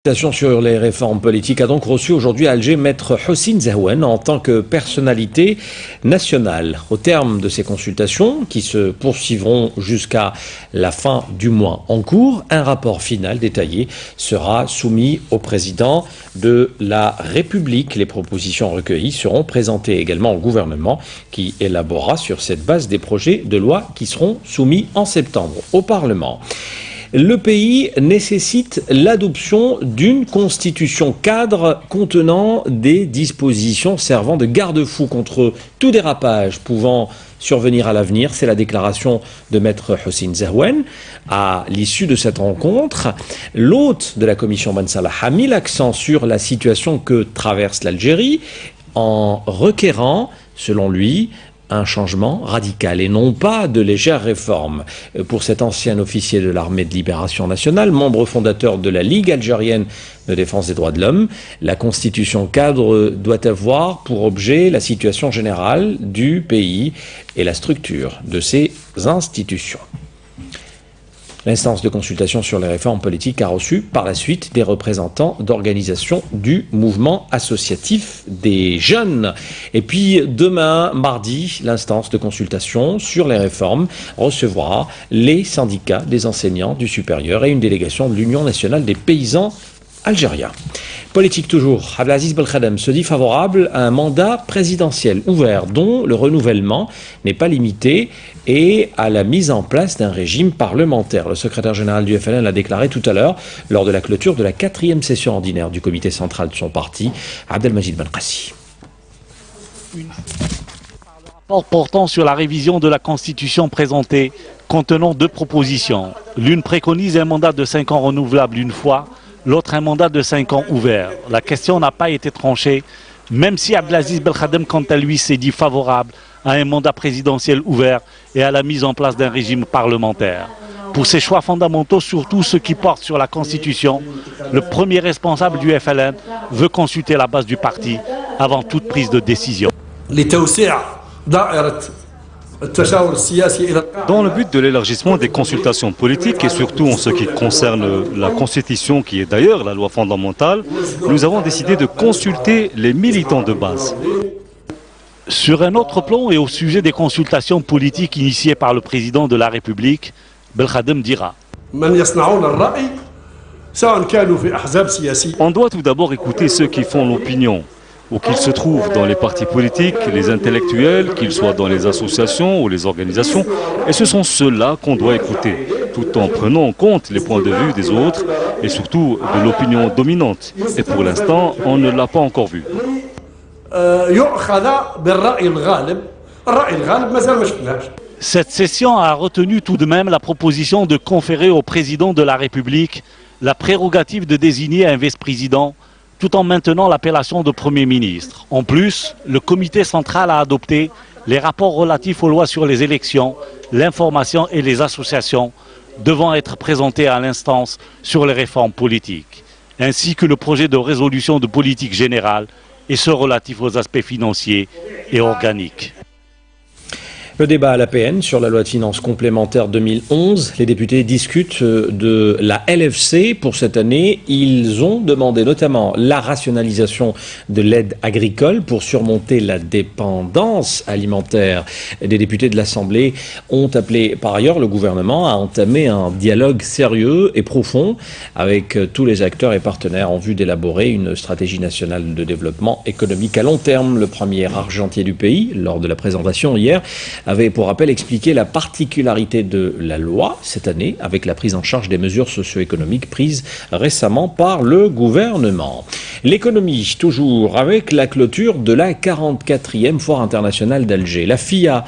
Sur les réformes politiques a donc reçu aujourd'hui à Alger Maître Hossein Zahouane en tant que personnalité nationale. Au terme de ces consultations, qui se poursuivront jusqu'à la fin du mois en cours, un rapport final détaillé sera soumis au président de la République. Les propositions recueillies seront présentées également au gouvernement qui élaborera sur cette base des projets de loi qui seront soumis en septembre au Parlement. Le pays nécessite l'adoption d'une constitution cadre contenant des dispositions servant de garde-fou contre tout dérapage pouvant survenir à l'avenir. C'est la déclaration de Maître Hossein Zahouane. À l'issue de cette rencontre, l'hôte de la commission Ben Salah a mis l'accent sur la situation que traverse l'Algérie en requérant, selon lui, un changement radical et non pas de légères réformes. Pour cet ancien officier de l'armée de libération nationale, membre fondateur de la Ligue algérienne de défense des droits de l'homme, la constitution cadre doit avoir pour objet la situation générale du pays et la structure de ses institutions. L'instance de consultation sur les réformes politiques a reçu par la suite des représentants d'organisations du mouvement associatif des jeunes. Et puis demain, mardi, l'instance de consultation sur les réformes recevra les syndicats des enseignants du supérieur et une délégation de l'Union nationale des paysans algériens. Politique toujours, Abdelaziz Belkhadem se dit favorable à un mandat présidentiel ouvert dont le renouvellement n'est pas limité et à la mise en place d'un régime parlementaire. Le secrétaire général du FLN l'a déclaré tout à l'heure lors de la clôture de la 4e session ordinaire du comité central de son parti, Abdelmajid Benkassi. Rapport portant sur la révision de la Constitution présentée, contenant 2 propositions. L'une préconise un mandat de 5 ans renouvelable une fois, l'autre un mandat de 5 ans ouvert. La question n'a pas été tranchée, même si Abdelaziz Belkhadem, quant à lui, s'est dit favorable à un mandat présidentiel ouvert et à la mise en place d'un régime parlementaire. Pour ces choix fondamentaux, surtout ceux qui portent sur la Constitution, le premier responsable du FLN veut consulter la base du parti avant toute prise de décision. Dans le but de l'élargissement des consultations politiques et surtout en ce qui concerne la Constitution, qui est d'ailleurs la loi fondamentale, nous avons décidé de consulter les militants de base. Sur un autre plan et au sujet des consultations politiques initiées par le président de la République, Belkhadem dira: on doit tout d'abord écouter ceux qui font l'opinion, où qu'ils se trouvent dans les partis politiques, les intellectuels, qu'ils soient dans les associations ou les organisations, et ce sont ceux-là qu'on doit écouter, tout en prenant en compte les points de vue des autres et surtout de l'opinion dominante. Et pour l'instant, on ne l'a pas encore vu. Cette session a retenu tout de même la proposition de conférer au président de la République la prérogative de désigner un vice-président tout en maintenant l'appellation de Premier ministre. En plus, le comité central a adopté les rapports relatifs aux lois sur les élections, l'information et les associations devant être présentés à l'instance sur les réformes politiques, ainsi que le projet de résolution de politique générale et ceux relatifs aux aspects financiers et organiques. Le débat à l'APN sur la loi de finances complémentaire 2011, les députés discutent de la LFC pour cette année. Ils ont demandé notamment la rationalisation de l'aide agricole pour surmonter la dépendance alimentaire. Les députés de l'Assemblée ont appelé par ailleurs le gouvernement à entamer un dialogue sérieux et profond avec tous les acteurs et partenaires en vue d'élaborer une stratégie nationale de développement économique à long terme. Le premier argentier du pays, lors de la présentation hier, avait pour rappel expliqué la particularité de la loi cette année avec la prise en charge des mesures socio-économiques prises récemment par le gouvernement. L'économie, toujours avec la clôture de la 44e foire internationale d'Alger. La FIA